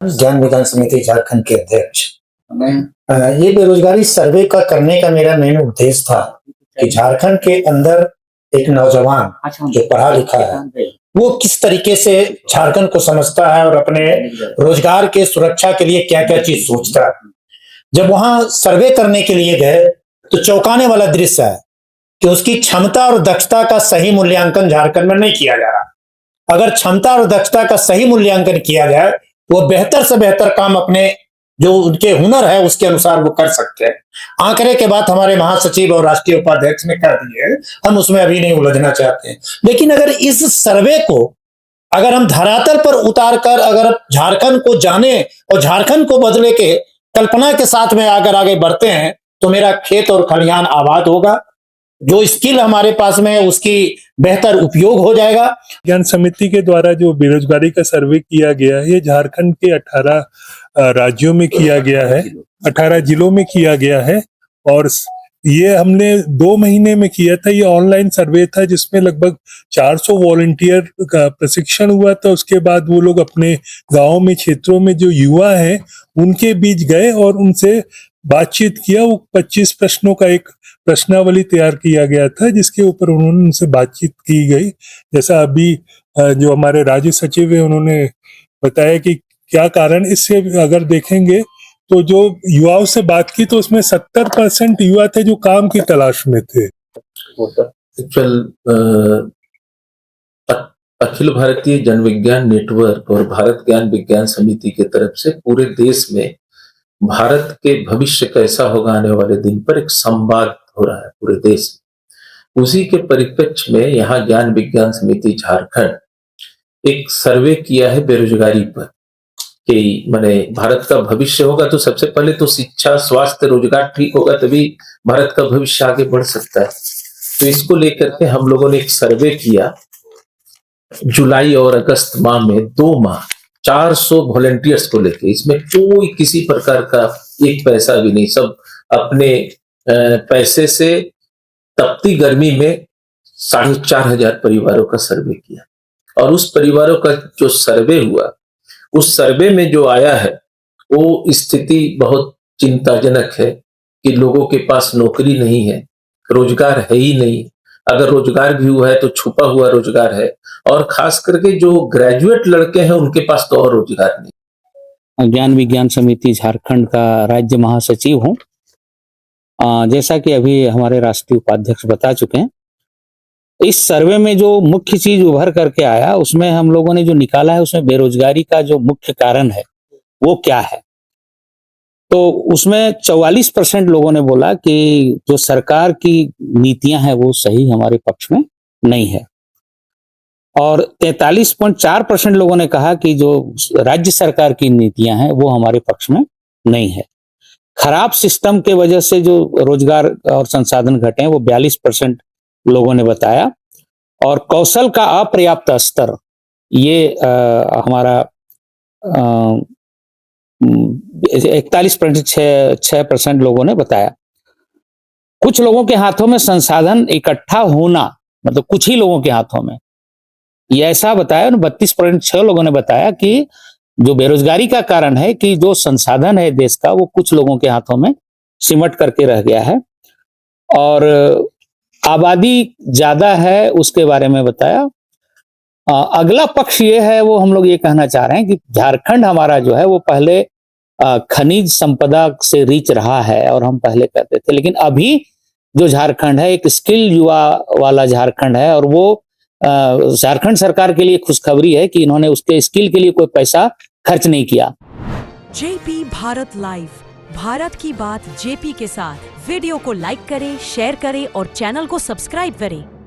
ज्ञान विज्ञान समिति झारखंड के अध्यक्ष। ये बेरोजगारी सर्वे का करने का मेरा मेन उद्देश्य था कि झारखंड के अंदर एक नौजवान जो पढ़ा लिखा है वो किस तरीके से झारखंड को समझता है और अपने रोजगार के सुरक्षा के लिए क्या क्या चीज सोचता है। जब वहां सर्वे करने के लिए गए तो चौंकाने वाला दृश्य है कि उसकी क्षमता और दक्षता का सही मूल्यांकन झारखंड में नहीं किया जा रहा। अगर क्षमता और दक्षता का सही मूल्यांकन किया जाए वो बेहतर से बेहतर काम अपने जो उनके हुनर है उसके अनुसार वो कर सकते हैं। आंकड़े के बाद हमारे महासचिव और राष्ट्रीय उपाध्यक्ष ने कर दिए, हम उसमें अभी नहीं उलझना चाहते हैं। लेकिन अगर इस सर्वे को अगर हम धरातल पर उतार कर अगर झारखंड को जाने और झारखंड को बदले के कल्पना के साथ में अगर आगे बढ़ते हैं तो मेरा खेत और खलिहान आबाद होगा, जो स्किल हमारे पास में है उसकी बेहतर उपयोग हो जाएगा। ज्ञान समिति के द्वारा जो बेरोजगारी का सर्वे किया गया है ये झारखंड के 18 राज्यों में किया गया है, 18 जिलों में किया गया है और ये हमने 2 महीने में किया था। ये ऑनलाइन सर्वे था जिसमें लगभग 400 वॉलंटियर का प्रशिक्षण हुआ था। उसके बाद वो लोग अपने गांवों में क्षेत्रों में जो युवा हैं उनके बीच गए और उनसे बातचीत किया। वो 25 प्रश्नों का एक प्रश्नावली तैयार किया गया था जिसके ऊपर उन्होंने उनसे बातचीत की गई। जैसा अभी जो हमारे राज्य सचिव है उन्होंने बताया कि क्या कारण, इससे अगर देखेंगे तो जो युवाओं से बात की तो उसमें 70% युवा थे जो काम की तलाश में थे। अखिल भारतीय जन विज्ञान नेटवर्क और भारत ज्ञान विज्ञान समिति के तरफ से पूरे देश में भारत के भविष्य कैसा होगा आने वाले दिन पर एक संवाद हो रहा है पूरे देश में। उसी के परिप्रेक्ष्य में यहाँ ज्ञान विज्ञान समिति झारखंड एक सर्वे किया है बेरोजगारी पर कि माने भारत का भविष्य होगा तो सबसे पहले तो शिक्षा, स्वास्थ्य, रोजगार ठीक होगा तभी भारत का भविष्य आगे बढ़ सकता है। तो इसको लेकर के हम लोगों ने एक सर्वे किया जुलाई और अगस्त माह में, 2 माह 400 वॉलंटियर्स को लेके। इसमें कोई किसी प्रकार का एक पैसा भी नहीं, सब अपने पैसे से तपती गर्मी में 4,500 परिवारों का सर्वे किया। और उस परिवारों का जो सर्वे हुआ उस सर्वे में जो आया है वो स्थिति बहुत चिंताजनक है कि लोगों के पास नौकरी नहीं है, रोजगार है ही नहीं। अगर रोजगार भी हुआ है तो छुपा हुआ रोजगार है और खास करके जो ग्रेजुएट लड़के हैं उनके पास तो और रोजगार नहीं। ज्ञान विज्ञान समिति झारखंड का राज्य महासचिव हूँ। जैसा कि अभी हमारे राष्ट्रीय उपाध्यक्ष बता चुके हैं, इस सर्वे में जो मुख्य चीज उभर करके आया उसमें हम लोगों ने जो निकाला है उसमें बेरोजगारी का जो मुख्य कारण है वो क्या है। तो उसमें 44% लोगों ने बोला कि जो सरकार की नीतियां हैं वो सही हमारे पक्ष में नहीं है और 43.4% लोगों ने कहा कि जो राज्य सरकार की नीतियां हैं वो हमारे पक्ष में नहीं है। खराब सिस्टम के वजह से जो रोजगार और संसाधन घटे हैं वो 42% लोगों ने बताया और कौशल का अपर्याप्त स्तर ये हमारा 41.6% लोगों ने बताया। कुछ लोगों के हाथों में संसाधन इकट्ठा होना, मतलब कुछ ही लोगों के हाथों में, ये ऐसा बताया। 32.6 लोगों ने बताया कि जो बेरोजगारी का कारण है कि जो संसाधन है देश का वो कुछ लोगों के हाथों में सिमट करके रह गया है और आबादी ज्यादा है उसके बारे में बताया। अगला पक्ष ये है, वो हम लोग ये कहना चाह रहे हैं कि झारखंड हमारा जो है वो पहले खनिज संपदा से रिच रहा है और हम पहले करते थे, लेकिन अभी जो झारखंड है एक स्किल युवा वाला झारखंड है और वो झारखंड सरकार के लिए खुशखबरी है कि इन्होंने उसके स्किल के लिए कोई पैसा खर्च नहीं किया। जेपी भारत लाइव, भारत की बात जेपी के साथ। वीडियो को लाइक करें, शेयर करें और चैनल को सब्सक्राइब करें।